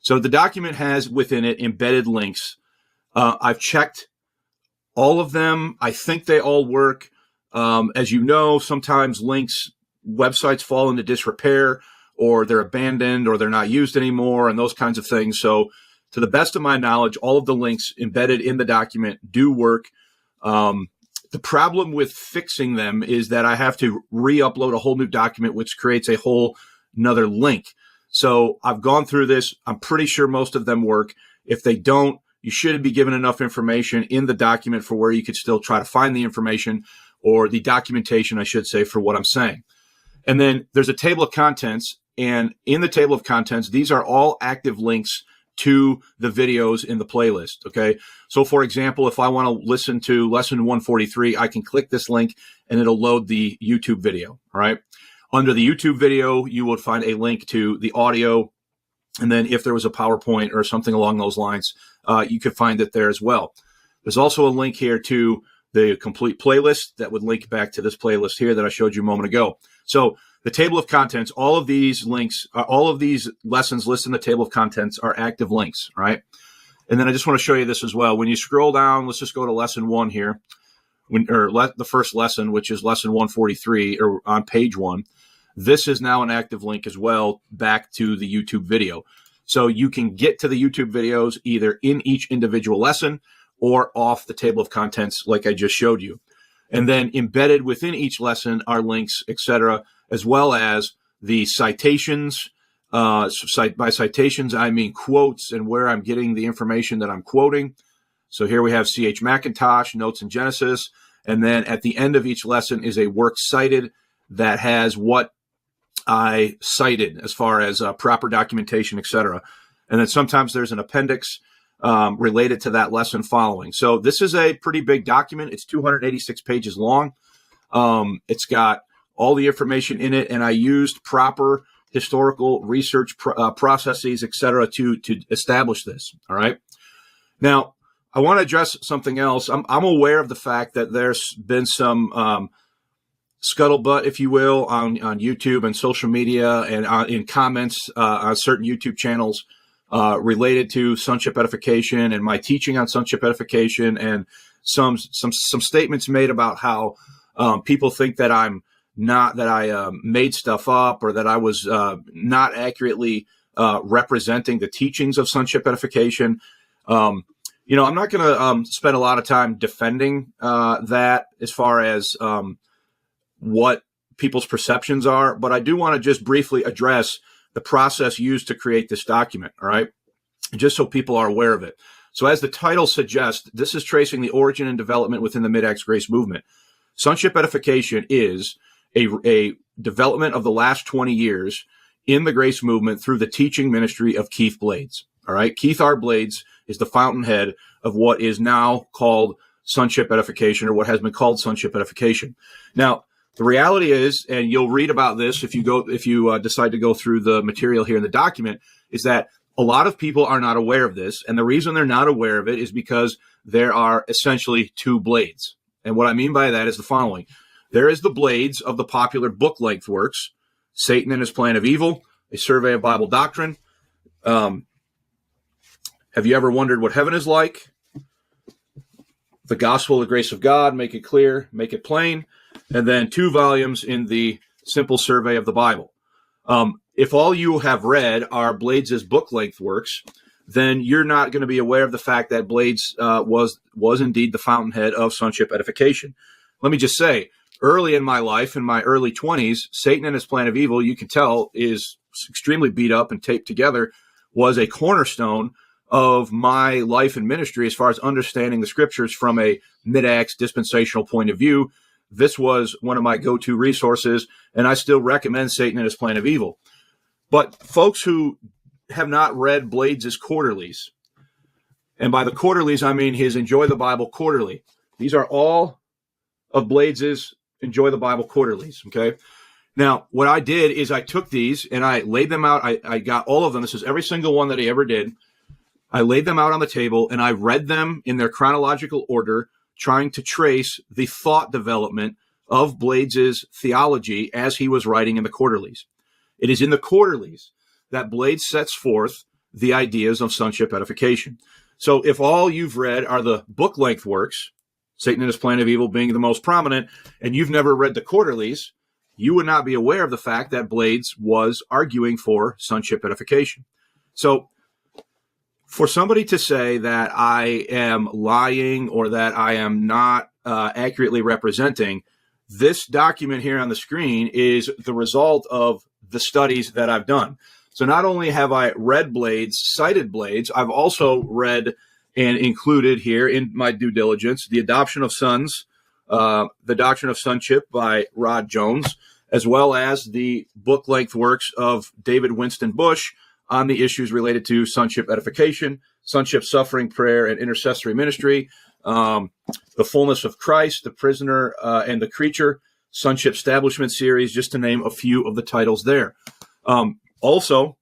So the document has within it embedded links. I've checked all of them. I think they all work. As you know, sometimes websites fall into disrepair, or they're abandoned, or they're not used anymore, and those kinds of things. So to the best of my knowledge, all of the links embedded in the document do work. The problem with fixing them is that I have to re-upload a whole new document, which creates a whole another link. So I've gone through this. I'm pretty sure most of them work. If they don't, you should be given enough information in the document for where you could still try to find the information, or the documentation, I should say, for what I'm saying. And then there's a table of contents. And in the table of contents, these are all active links to the videos in the playlist. Okay. So for example, if I want to listen to lesson 143, I can click this link and it'll load the YouTube video. All right. Under the YouTube video, you would find a link to the audio. And then if there was a PowerPoint or something along those lines, you could find it there as well. There's also a link here to the complete playlist that would link back to this playlist here that I showed you a moment ago. So the table of contents, all of these links, all of these lessons listed in the table of contents are active links, right? And then I just want to show you this as well. When you scroll down, let's just go to lesson 1 here, the first lesson, which is lesson 143, or on page 1. This is now an active link as well back to the YouTube video. So you can get to the YouTube videos either in each individual lesson or off the table of contents like I just showed you. And then embedded within each lesson are links, etc., as well as the citations. By citations, I mean quotes and where I'm getting the information that I'm quoting. So here we have C.H. Mackintosh, Notes in Genesis. And then at the end of each lesson is a work cited that has what I cited as far as proper documentation, etc. And then sometimes there's an appendix related to that lesson following. So this is a pretty big document. It's 286 pages long. It's got all the information in it, and I used proper historical research processes, etc., to establish this. All right. Now, I want to address something else. I'm aware of the fact that there's been some scuttlebutt, if you will, on YouTube and social media and in comments on certain YouTube channels related to sonship edification and my teaching on sonship edification, and some statements made about how people think that I made stuff up, or that I was not accurately representing the teachings of sonship edification. I'm not going to spend a lot of time defending that as far as what people's perceptions are, but I do want to just briefly address the process used to create this document, all right? Just so people are aware of it. So as the title suggests, this is tracing the origin and development within the Mid-Acts Grace movement. Sonship edification is a development of the last 20 years in the Grace movement through the teaching ministry of Keith Blades, all right? Keith R. Blades is the fountainhead of what is now called sonship edification, or what has been called sonship edification. Now, the reality is, and you'll read about this if you decide to go through the material here in the document, is that a lot of people are not aware of this. And the reason they're not aware of it is because there are essentially two blades. And what I mean by that is the following. There is the blades of the popular book-length works, Satan and His Plan of Evil, A Survey of Bible Doctrine. Have you ever wondered what heaven is like? The Gospel of the Grace of God, Make It Clear, Make It Plain. And then 2 volumes in the Simple Survey of the Bible. If all you have read are Blades' book-length works, then you're not going to be aware of the fact that Blades was indeed the fountainhead of sonship edification. Let me just say, early in my life, in my early 20s, Satan and His Plan of Evil, you can tell, is extremely beat up and taped together, was a cornerstone of my life and ministry as far as understanding the scriptures from a mid-Acts dispensational point of view. This was one of my go-to resources, and I still recommend Satan and His Plan of Evil. But folks who have not read Blades' quarterlies, and by the quarterlies, I mean his Enjoy the Bible quarterly. These are all of Blades' Enjoy the Bible quarterlies, okay? Now, what I did is I took these and I laid them out. I got all of them. This is every single one that he ever did. I laid them out on the table, and I read them in their chronological order, trying to trace the thought development of Blades' theology as he was writing in the quarterlies. It is in the quarterlies that Blades sets forth the ideas of sonship edification. So if all you've read are the book-length works, Satan and His Plan of Evil being the most prominent, and you've never read the quarterlies, you would not be aware of the fact that Blades was arguing for sonship edification. So for somebody to say that I am lying or that I am not accurately representing, this document here on the screen is the result of the studies that I've done. So not only have I read Blades, cited Blades, I've also read and included here in my due diligence The Adoption of Sons, The Doctrine of Sonship by Rod Jones, as well as the book-length works of David Winston Bush on the issues related to sonship edification, sonship suffering, prayer, and intercessory ministry, The Fullness of Christ, The Prisoner and the Creature, Sonship Establishment Series, just to name a few of the titles there. Also,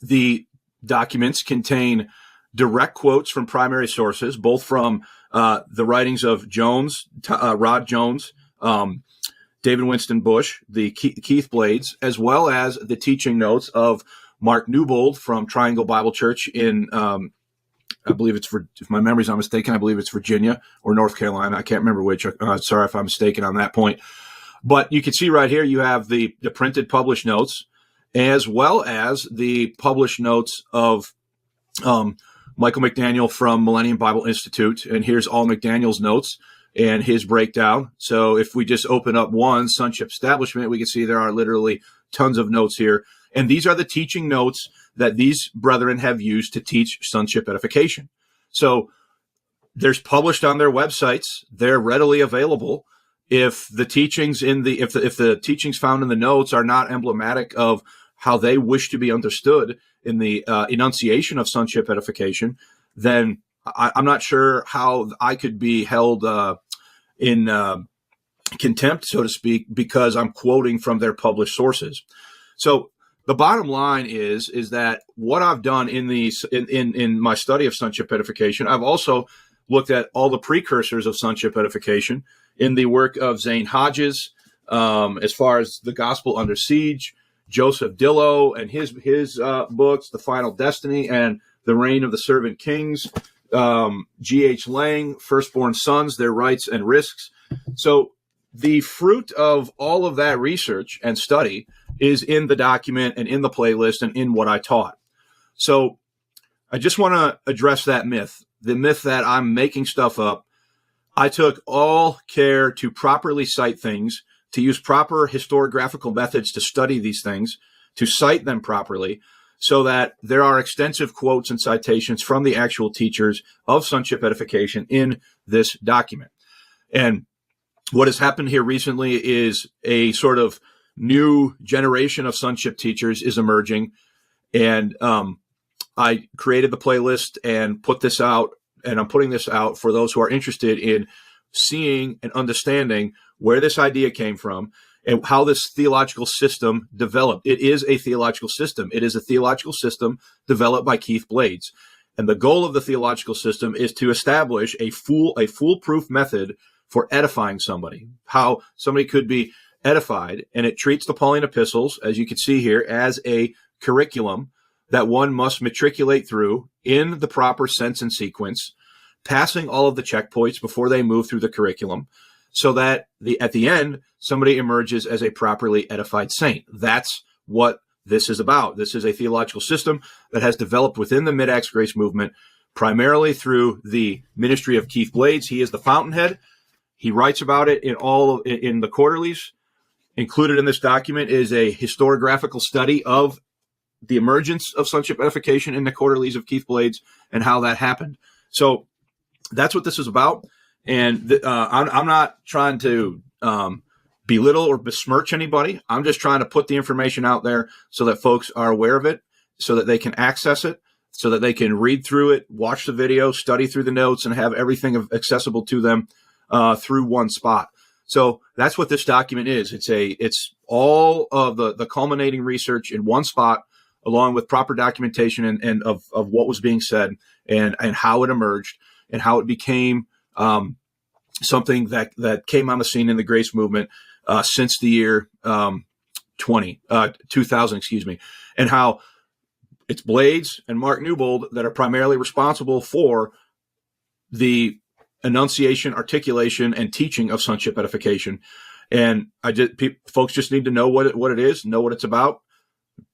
the documents contain direct quotes from primary sources, both from the writings of Jones, Rod Jones, David Winston Bush, the Keith Blades, as well as the teaching notes of Mark Newbold from Triangle Bible Church in, I believe it's, if my memory's not mistaken, I believe it's Virginia or North Carolina. I can't remember which. Sorry if I'm mistaken on that point. But you can see right here, you have the printed published notes, as well as the published notes of Michael McDaniel from Millennium Bible Institute. And here's all McDaniel's notes and his breakdown. So if we just open up one, Sonship Establishment, we can see there are literally tons of notes here. And these are the teaching notes that these brethren have used to teach sonship edification. So there's published on their websites. They're readily available. If the teachings if the teachings found in the notes are not emblematic of how they wish to be understood in the enunciation of sonship edification, then I'm not sure how I could be held in contempt, so to speak, because I'm quoting from their published sources. So the bottom line is that what I've done in my study of sonship edification, I've also looked at all the precursors of sonship edification in the work of Zane Hodges, as far as The Gospel Under Siege, Joseph Dillow and his books, The Final Destiny and The Reign of the Servant Kings, G.H. Lang, Firstborn Sons, Their Rights and Risks. So the fruit of all of that research and study is in the document and in the playlist and in what I taught. So I just want to address that myth, the myth that I'm making stuff up. I took all care to properly cite things, to use proper historiographical methods to study these things, to cite them properly, so that there are extensive quotes and citations from the actual teachers of sonship edification in this document. And what has happened here recently is a sort of new generation of sonship teachers is emerging. And I created the playlist and put this out, and I'm putting this out for those who are interested in seeing and understanding where this idea came from and how this theological system developed. It is a theological system. It is a theological system developed by Keith Blades. And the goal of the theological system is to establish a foolproof method for edifying somebody, how somebody could be edified. And it treats the Pauline epistles, as you can see here, as a curriculum that one must matriculate through in the proper sense and sequence, passing all of the checkpoints before they move through the curriculum, so that at the end, somebody emerges as a properly edified saint. That's what this is about. This is a theological system that has developed within the Mid-Acts Grace movement, primarily through the ministry of Keith Blades. He is the fountainhead. He writes about it in the quarterlies. Included in this document is a historiographical study of the emergence of sonship edification in the quarterlies of Keith Blades and how that happened. So that's what this is about. And I'm not trying to belittle or besmirch anybody. I'm just trying to put the information out there so that folks are aware of it, so that they can access it, so that they can read through it, watch the video, study through the notes, and have everything accessible to them through one spot. So that's what this document is. It's all of the culminating research in one spot, along with proper documentation and of what was being said and how it emerged and how it became something that came on the scene in the Grace movement since the year 2000, and how it's Blades and Mark Newbold that are primarily responsible for the enunciation, articulation, and teaching of sonship edification. And folks just need to know what it is, know what it's about.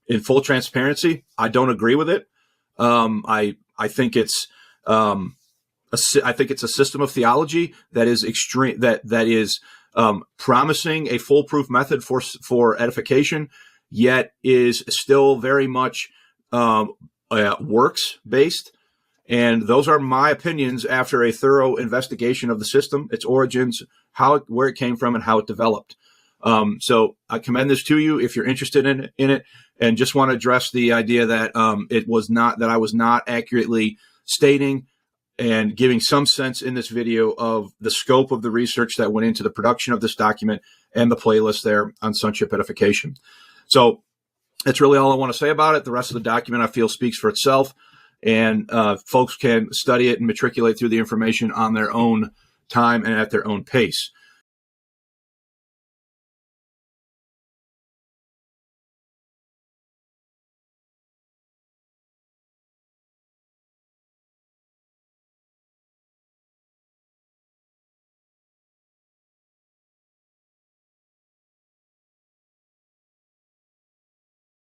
In full transparency, I don't agree with it. I think it's a system of theology that is extreme, that is promising a foolproof method for edification, yet is still very much works based. And those are my opinions after a thorough investigation of the system, its origins, where it came from, and how it developed. So I commend this to you if you're interested in it, and just want to address the idea that I was not accurately stating and giving some sense in this video of the scope of the research that went into the production of this document and the playlist there on sonship edification. So that's really all I want to say about it. The rest of the document, I feel, speaks for itself. And folks can study it and matriculate through the information on their own time and at their own pace.